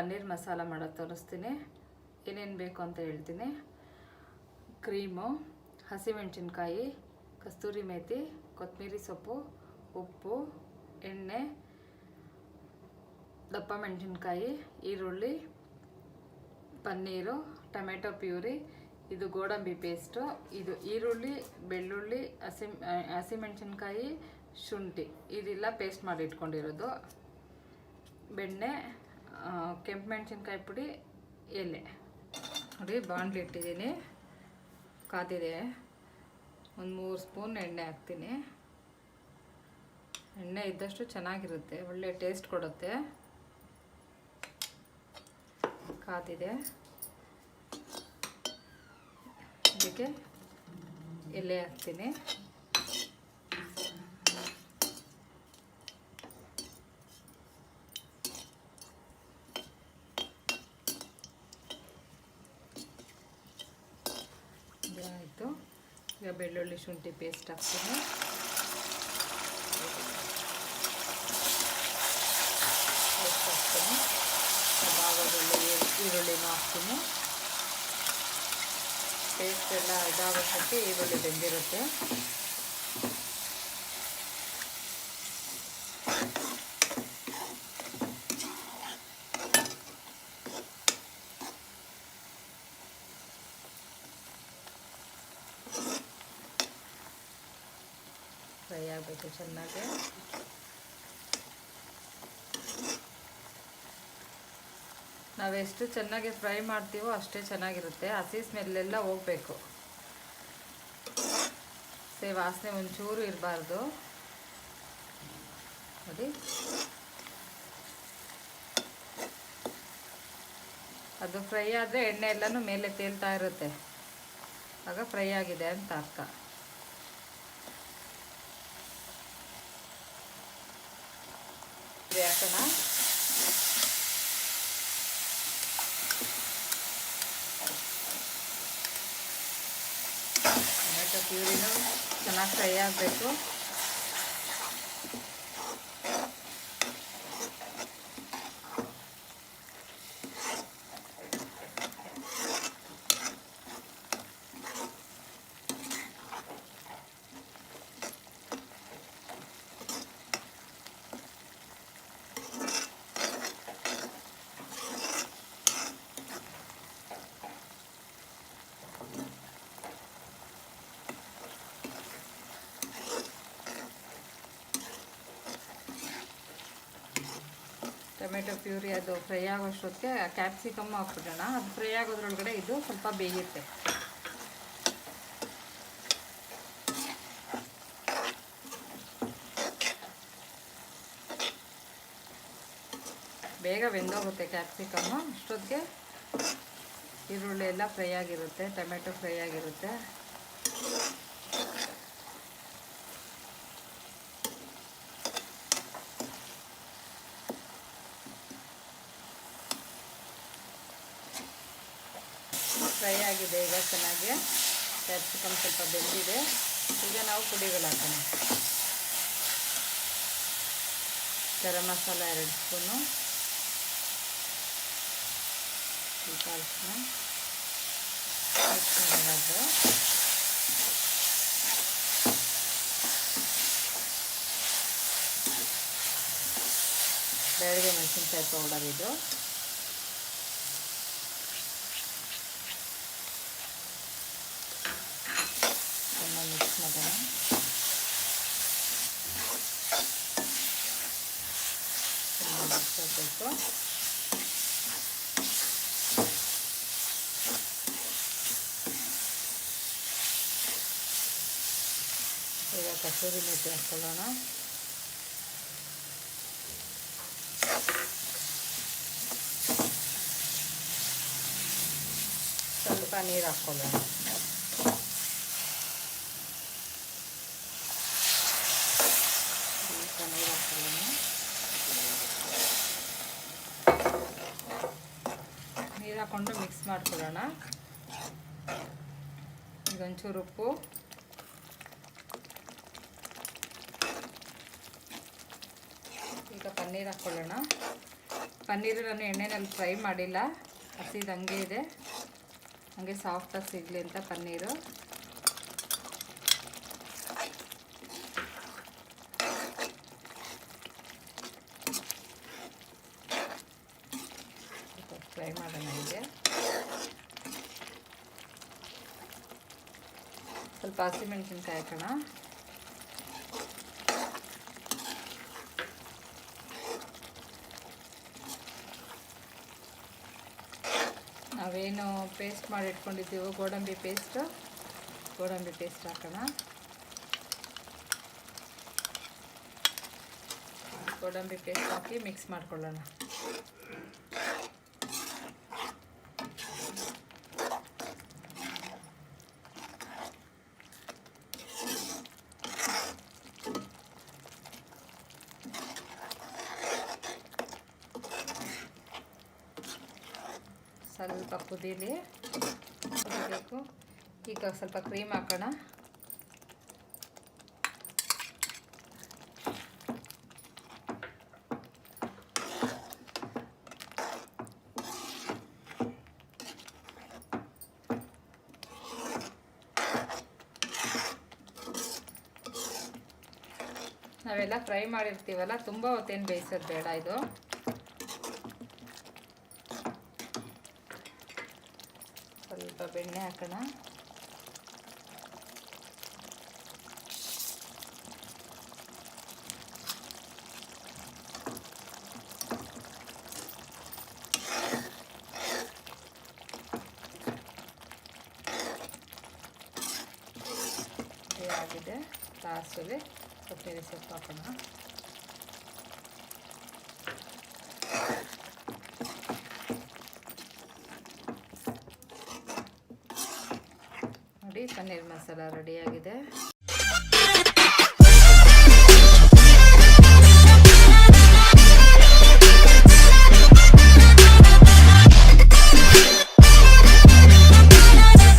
ಪನ್ನೀರ್ ಮಸಾಲ ಮಾಡೋದು ತೋರಿಸ್ತೀನಿ. ಏನೇನು ಬೇಕು ಅಂತ ಹೇಳ್ತೀನಿ. ಕ್ರೀಮು, ಹಸಿಮೆಣಸಿನ್ಕಾಯಿ, ಕಸ್ತೂರಿ ಮೇಥಿ, ಕೊತ್ತಂಬರಿ ಸೊಪ್ಪು, ಉಪ್ಪು, ಎಣ್ಣೆ, ದಪ್ಪ ಮೆಣಸಿನ್ಕಾಯಿ, ಈರುಳ್ಳಿ, ಪನ್ನೀರು, ಟೊಮೆಟೊ ಪ್ಯೂರಿ, ಇದು ಗೋಡಂಬಿ ಪೇಸ್ಟು, ಇದು ಈರುಳ್ಳಿ, ಬೆಳ್ಳುಳ್ಳಿ, ಹಸಿಮೆಣಸಿನ್ಕಾಯಿ, ಶುಂಠಿ ಇದೆಲ್ಲ ಪೇಸ್ಟ್ ಮಾಡಿ ಇಟ್ಕೊಂಡಿರೋದು. ಬೆಣ್ಣೆ, ಕೆಂಪು ಮೆಣಸಿನ್ಕಾಯಿ ಪುಡಿ, ಎಲೆ. ನೋಡಿ ಬಾಣಲಿ ಇಟ್ಟಿದ್ದೀನಿ, ಕಾದಿದೆ. ಒಂದು 3 ಸ್ಪೂನ್ ಎಣ್ಣೆ ಹಾಕ್ತೀನಿ. ಎಣ್ಣೆ ಇದ್ದಷ್ಟು ಚೆನ್ನಾಗಿರುತ್ತೆ, ಒಳ್ಳೆ ಟೇಸ್ಟ್ ಕೊಡುತ್ತೆ. ಕಾದಿದೆ. ಇದಕ್ಕೆ ಎಲೆ ಹಾಕ್ತೀನಿ. ಆಯಿತು. ಈಗ ಬೆಳ್ಳುಳ್ಳಿ ಶುಂಠಿ ಪೇಸ್ಟ್ ಹಾಕ್ತೀನಿ. ಈರುಳ್ಳಿನೂ ಹಾಕ್ತೀನಿ. ಪೇಸ್ಟ್ ಎಲ್ಲ ಇದಾಗೋಕ್ಕೆ ಈರುಳ್ಳಿ ಬೆಂದಿರುತ್ತೆ. ಫ್ರೈ ಆಗಬೇಕು ಚೆನ್ನಾಗಿ. ನಾವೆಷ್ಟು ಚೆನ್ನಾಗಿ ಫ್ರೈ ಮಾಡ್ತೀವೋ ಅಷ್ಟೇ ಚೆನ್ನಾಗಿರುತ್ತೆ. ಹಸಿ ಸ್ಮೆಲ್ಲೆಲ್ಲ ಹೋಗಬೇಕು. ವಾಸನೆ ಒಂಚೂರು ಇರಬಾರ್ದು. ನೋಡಿ, ಅದು ಫ್ರೈ ಆದರೆ ಎಣ್ಣೆ ಎಲ್ಲನೂ ಮೇಲೆ ತೇಲ್ತಾ ಇರುತ್ತೆ, ಆಗ ಫ್ರೈ ಆಗಿದೆ ಅಂತ ಅರ್ಥ. ಹಾಕೋಣ. ಟೊಮೆಟೊ ಪ್ಯೂರಿನೂ ಚೆನ್ನಾಗಿ ಫ್ರೈ ಆಗಬೇಕು. ಟೊಮೆಟೊ ಪ್ಯೂರಿ ಅದು ಫ್ರೈ ಆಗೋಷ್ಟೊತ್ತಿಗೆ ಕ್ಯಾಪ್ಸಿಕಮ್ ಹಾಕ್ಬಿಡೋಣ. ಅದು ಫ್ರೈ ಆಗೋದ್ರೊಳಗಡೆ ಇದು ಸ್ವಲ್ಪ ಬೇಯುತ್ತೆ. ಬೇಗ ಬೆಂದೋಗುತ್ತೆ ಕ್ಯಾಪ್ಸಿಕಮ್ಮು. ಅಷ್ಟೊತ್ತಿಗೆ ಈರುಳ್ಳಿ ಎಲ್ಲ ಫ್ರೈ ಆಗಿರುತ್ತೆ, ಟೊಮೆಟೊ ಫ್ರೈ ಆಗಿರುತ್ತೆ. ಫ್ರೈ ಆಗಿದೆ ಈಗ ಚೆನ್ನಾಗಿ. ಕ್ಯಾಪ್ಸಿಕಮ್ ಸ್ವಲ್ಪ ಬೆಂದಿದೆ. ಈಗ ನಾವು ಪುಡಿಗಳು ಹಾಕೋಣ. ಗರಂ ಮಸಾಲ 2 ಸ್ಪೂನು, ಅರಿಶಿನ, ಬ್ಯಾಡಗಿ ಮೆಣಸಿನ್ಕಾಯಿ ಪೌಡರ್ ಇದು. ಮಿಕ್ಸ್ ಮಾಡೋಣ. ಮಿಕ್ಸ್ ಆಗಬೇಕು. ಈಗ ಕಸೂರಿ ಮೇಥಿ ಹಾಕೊಳ್ಳೋಣ. ಸ್ವಲ್ಪ ನೀರು ಹಾಕ್ಕೊಳ್ಳೋಣ. ನೀರು ಹಾಕ್ಕೊಂಡು ಮಿಕ್ಸ್ ಮಾಡ್ಕೊಳ್ಳೋಣ. ಈಗ ಒಂಚೂರು ಉಪ್ಪು, ಈಗ ಪನ್ನೀರ್ ಹಾಕ್ಕೊಳ್ಳೋಣ. ಪನ್ನೀರು ನಾನು ಎಣ್ಣೆನಲ್ಲಿ ಫ್ರೈ ಮಾಡಿಲ್ಲ, ಹಸಿದು ಹಂಗೆ ಇದೆ, ಹಂಗೆ ಸಾಫ್ಟಾಗಿ ಸಿಗಲಿ ಅಂತ ಪನ್ನೀರು. ಫ್ರೈ ಮಾಡೋಣ. ಇದೆ ಸ್ವಲ್ಪ ಹಸಿಮೆಣಸಿನ್ಕಾಯಿ ಹಾಕೋಣ. ನಾವೇನು ಪೇಸ್ಟ್ ಮಾಡಿ ಇಟ್ಕೊಂಡಿದ್ದೀವೋ ಗೋಡಂಬಿ ಪೇಸ್ಟ್ ಹಾಕೋಣ. ಗೋಡಂಬಿ ಪೇಸ್ಟ್ ಹಾಕಿ ಮಿಕ್ಸ್ ಮಾಡ್ಕೊಳ್ಳೋಣ. ಸ್ವಲ್ಪ ಕುದಿಬೇಕು. ಈಗ ಸ್ವಲ್ಪ ಕ್ರೀಮ್ ಹಾಕೋಣ. ನಾವೆಲ್ಲ ಫ್ರೈ ಮಾಡಿರ್ತೀವಲ್ಲ, ತುಂಬ ಹೊತ್ತೇನು ಬೇಯಿಸೋದು ಬೇಡ. ಇದು ಸ್ವಲ್ಪ ಬೆಣ್ಣೆ ಹಾಕೋಣ. ಆಗಿದೆ. ಲಾಸ್ಟಲ್ಲಿ ಕೊತ್ತಂಬರಿ ಸೊಪ್ಪು ಹಾಕೋಣ. ನೋಡಿ, ಪನ್ನೀರ್ ಮಸಾಲ ರೆಡಿಯಾಗಿದೆ.